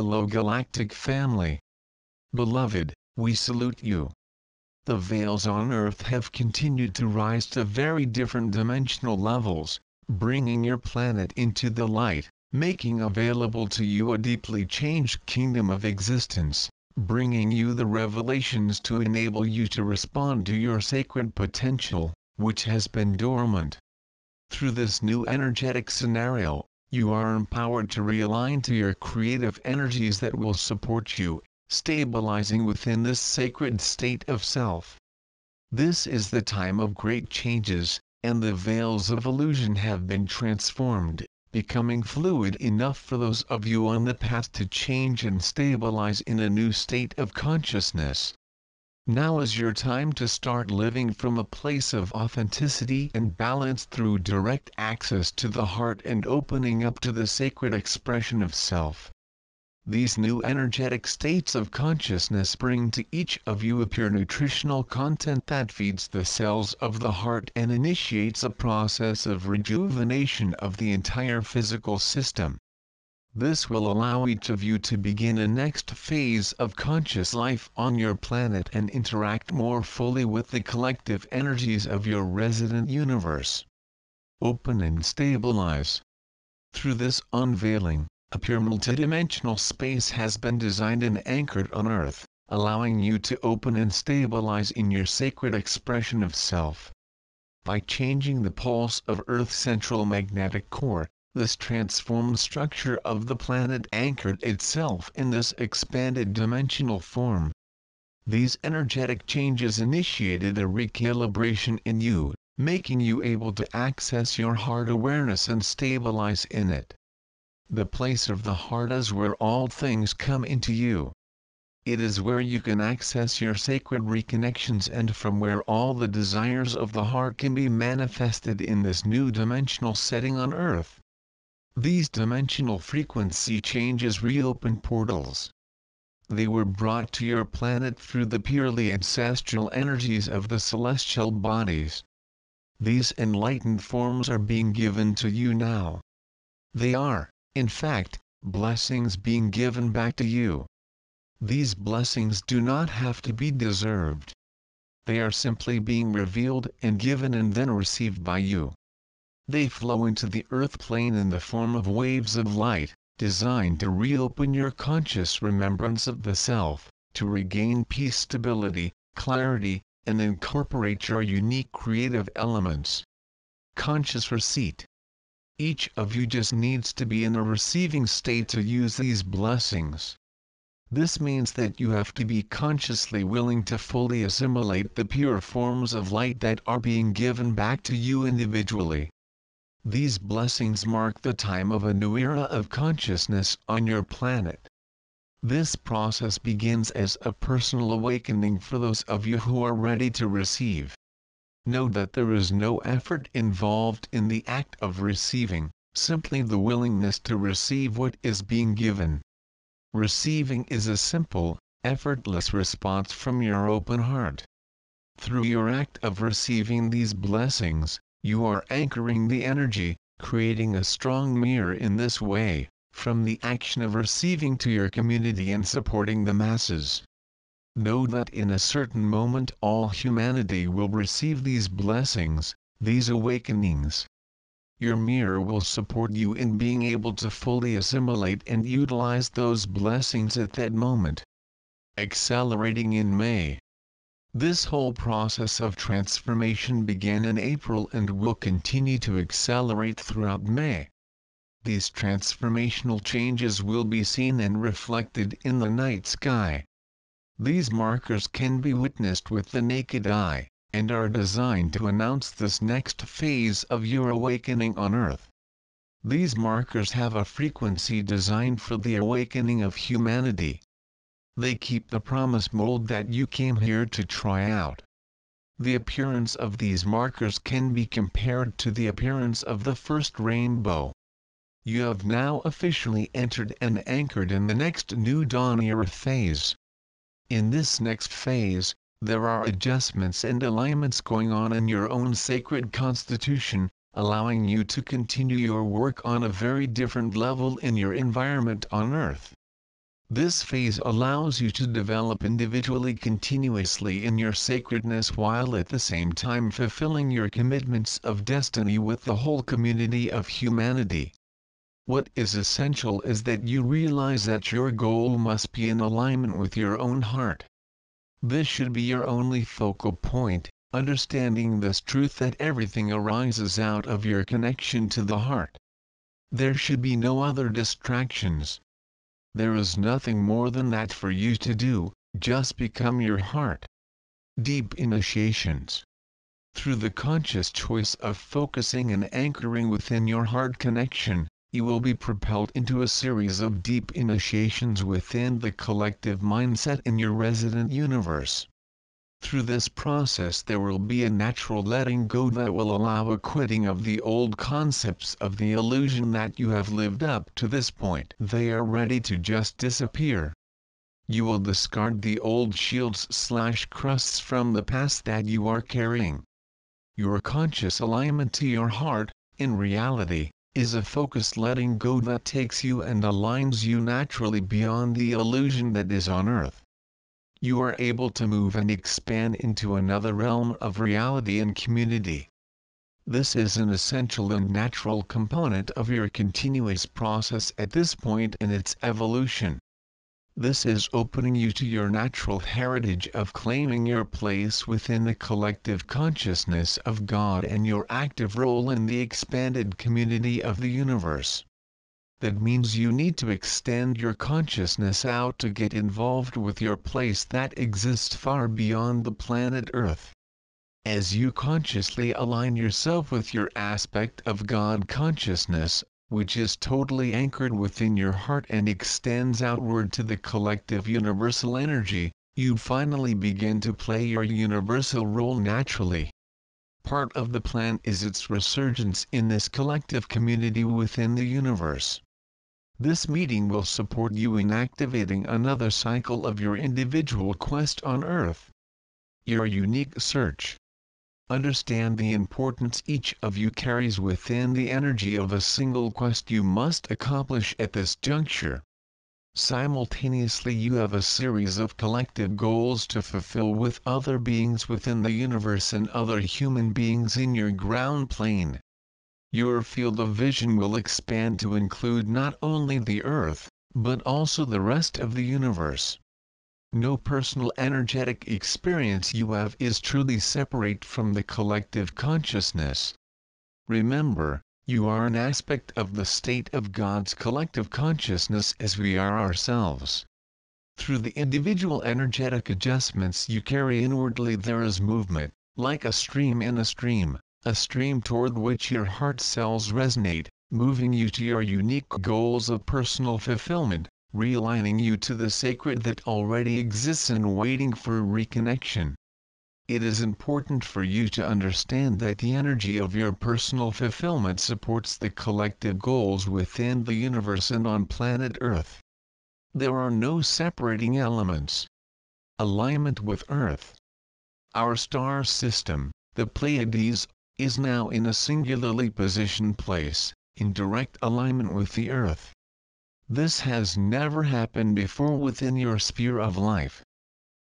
Hello Galactic family. Beloved, we salute you. The veils on Earth have continued to rise to very different dimensional levels, bringing your planet into the light, making available to you a deeply changed kingdom of existence, bringing you the revelations to enable you to respond to your sacred potential, which has been dormant. Through this new energetic scenario, you are empowered to realign to your creative energies that will support you, stabilizing within this sacred state of self. This is the time of great changes, and the veils of illusion have been transformed, becoming fluid enough for those of you on the path to change and stabilize in a new state of consciousness. Now is your time to start living from a place of authenticity and balance through direct access to the heart and opening up to the sacred expression of self. These new energetic states of consciousness bring to each of you a pure nutritional content that feeds the cells of the heart and initiates a process of rejuvenation of the entire physical system. This will allow each of you to begin a next phase of conscious life on your planet and interact more fully with the collective energies of your resident universe. Open and stabilize. Through this unveiling, a pure multidimensional space has been designed and anchored on Earth, allowing you to open and stabilize in your sacred expression of self. By changing the pulse of Earth's central magnetic core, this transformed structure of the planet anchored itself in this expanded dimensional form. These energetic changes initiated a recalibration in you, making you able to access your heart awareness and stabilize in it. The place of the heart is where all things come into you. It is where you can access your sacred reconnections and from where all the desires of the heart can be manifested in this new dimensional setting on Earth. These dimensional frequency changes reopen portals. They were brought to your planet through the purely ancestral energies of the celestial bodies. These enlightened forms are being given to you now. They are, in fact, blessings being given back to you. These blessings do not have to be deserved. They are simply being revealed and given and then received by you. They flow into the earth plane in the form of waves of light, designed to reopen your conscious remembrance of the self, to regain peace, stability, clarity, and incorporate your unique creative elements. Conscious receipt. Each of you just needs to be in a receiving state to use these blessings. This means that you have to be consciously willing to fully assimilate the pure forms of light that are being given back to you individually. These blessings mark the time of a new era of consciousness on your planet. This process begins as a personal awakening for those of you who are ready to receive. Know that there is no effort involved in the act of receiving, simply the willingness to receive what is being given. Receiving is a simple, effortless response from your open heart. Through your act of receiving these blessings, you are anchoring the energy, creating a strong mirror in this way, from the action of receiving to your community and supporting the masses. Know that in a certain moment all humanity will receive these blessings, these awakenings. Your mirror will support you in being able to fully assimilate and utilize those blessings at that moment. Accelerating in May. This whole process of transformation began in April and will continue to accelerate throughout May. These transformational changes will be seen and reflected in the night sky. These markers can be witnessed with the naked eye, and are designed to announce this next phase of your awakening on Earth. These markers have a frequency designed for the awakening of humanity. They keep the promise mold that you came here to try out. The appearance of these markers can be compared to the appearance of the first rainbow. You have now officially entered and anchored in the next new dawn era phase. In this next phase, there are adjustments and alignments going on in your own sacred constitution, allowing you to continue your work on a very different level in your environment on Earth. This phase allows you to develop individually continuously in your sacredness while at the same time fulfilling your commitments of destiny with the whole community of humanity. What is essential is that you realize that your goal must be in alignment with your own heart. This should be your only focal point, understanding this truth that everything arises out of your connection to the heart. There should be no other distractions. There is nothing more than that for you to do, just become your heart. Deep initiations. Through the conscious choice of focusing and anchoring within your heart connection, you will be propelled into a series of deep initiations within the collective mindset in your resident universe. Through this process there will be a natural letting go that will allow a quitting of the old concepts of the illusion that you have lived up to this point. They are ready to just disappear. You will discard the old shields/crusts from the past that you are carrying. Your conscious alignment to your heart, in reality, is a focused letting go that takes you and aligns you naturally beyond the illusion that is on earth. You are able to move and expand into another realm of reality and community. This is an essential and natural component of your continuous process at this point in its evolution. This is opening you to your natural heritage of claiming your place within the collective consciousness of God and your active role in the expanded community of the universe. That means you need to extend your consciousness out to get involved with your place that exists far beyond the planet Earth. As you consciously align yourself with your aspect of God consciousness, which is totally anchored within your heart and extends outward to the collective universal energy, you finally begin to play your universal role naturally. Part of the plan is its resurgence in this collective community within the universe. This meeting will support you in activating another cycle of your individual quest on Earth. Your unique search. Understand the importance each of you carries within the energy of a single quest you must accomplish at this juncture. Simultaneously you have a series of collective goals to fulfill with other beings within the universe and other human beings in your ground plane. Your field of vision will expand to include not only the Earth, but also the rest of the universe. No personal energetic experience you have is truly separate from the collective consciousness. Remember, you are an aspect of the state of God's collective consciousness as we are ourselves. Through the individual energetic adjustments you carry inwardly there is movement, like a stream in a stream toward which your heart cells resonate, moving you to your unique goals of personal fulfillment, realigning you to the sacred that already exists and waiting for reconnection. It is important for you to understand that the energy of your personal fulfillment supports the collective goals within the universe and on planet Earth. There are no separating elements. Alignment with Earth. Our star system, the Pleiades, is now in a singularly positioned place, in direct alignment with the Earth. This has never happened before within your sphere of life.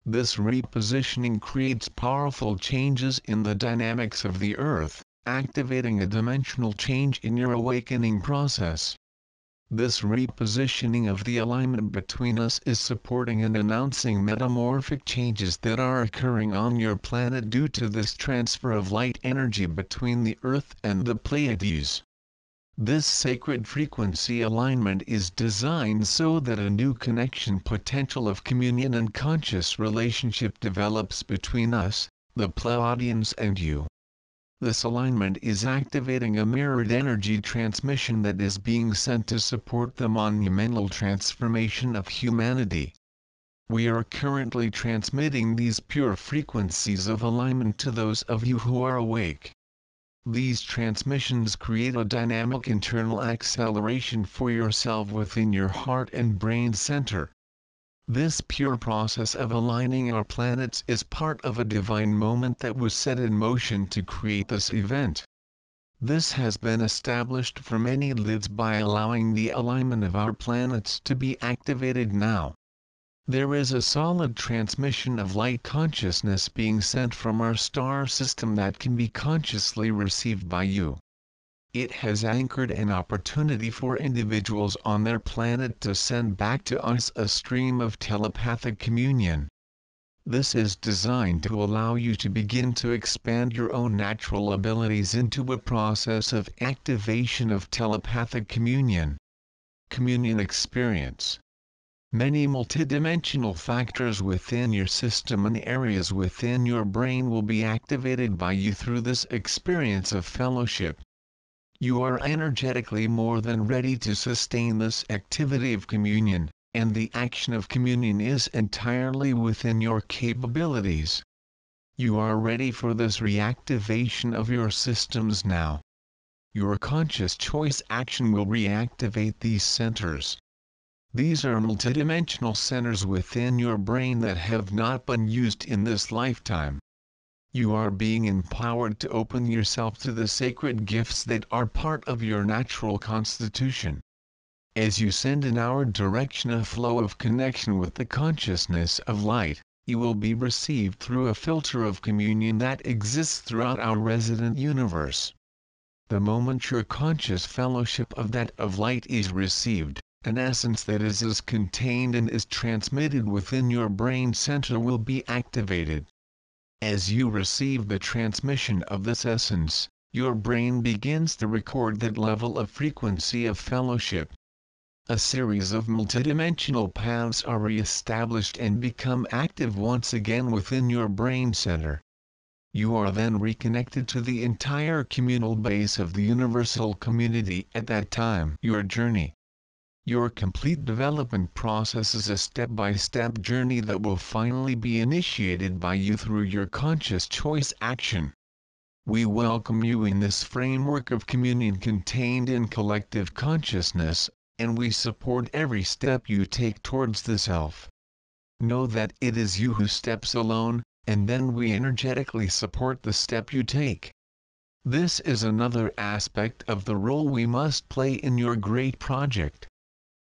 This repositioning creates powerful changes in the dynamics of the Earth, activating a dimensional change in your awakening process. This repositioning of the alignment between us is supporting and announcing metamorphic changes that are occurring on your planet due to this transfer of light energy between the Earth and the Pleiades. This sacred frequency alignment is designed so that a new connection potential of communion and conscious relationship develops between us, the Pleiadians and you. This alignment is activating a mirrored energy transmission that is being sent to support the monumental transformation of humanity. We are currently transmitting these pure frequencies of alignment to those of you who are awake. These transmissions create a dynamic internal acceleration for yourself within your heart and brain center. This pure process of aligning our planets is part of a divine moment that was set in motion to create this event. This has been established for many lids by allowing the alignment of our planets to be activated now. There is a solid transmission of light consciousness being sent from our star system that can be consciously received by you. It has anchored an opportunity for individuals on their planet to send back to us a stream of telepathic communion. This is designed to allow you to begin to expand your own natural abilities into a process of activation of telepathic communion. Communion experience. Many multidimensional factors within your system and areas within your brain will be activated by you through this experience of fellowship. You are energetically more than ready to sustain this activity of communion, and the action of communion is entirely within your capabilities. You are ready for this reactivation of your systems now. Your conscious choice action will reactivate these centers. These are multidimensional centers within your brain that have not been used in this lifetime. You are being empowered to open yourself to the sacred gifts that are part of your natural constitution. As you send in our direction a flow of connection with the consciousness of light, you will be received through a filter of communion that exists throughout our resident universe. The moment your conscious fellowship of that of light is received, an essence that is contained and is transmitted within your brain center will be activated. As you receive the transmission of this essence, your brain begins to record that level of frequency of fellowship. A series of multidimensional paths are re-established and become active once again within your brain center. You are then reconnected to the entire communal base of the universal community at that time. Your journey. Your complete development process is a step-by-step journey that will finally be initiated by you through your conscious choice action. We welcome you in this framework of communion contained in collective consciousness, and we support every step you take towards the self. Know that it is you who steps alone, and then we energetically support the step you take. This is another aspect of the role we must play in your great project.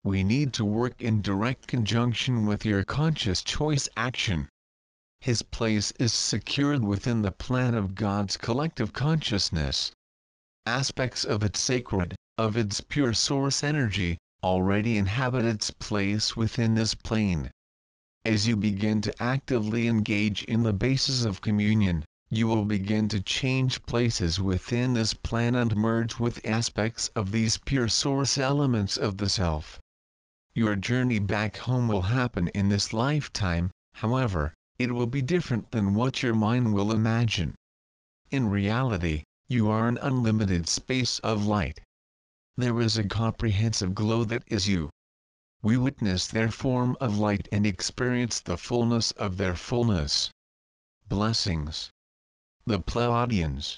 We need to work in direct conjunction with your conscious choice action. His place is secured within the plan of God's collective consciousness. Aspects of its sacred, of its pure source energy, already inhabit its place within this plane. As you begin to actively engage in the basis of communion, you will begin to change places within this plan and merge with aspects of these pure source elements of the self. Your journey back home will happen in this lifetime, however, it will be different than what your mind will imagine. In reality, you are an unlimited space of light. There is a comprehensive glow that is you. We witness their form of light and experience the fullness of their fullness. Blessings. The Pleiadians.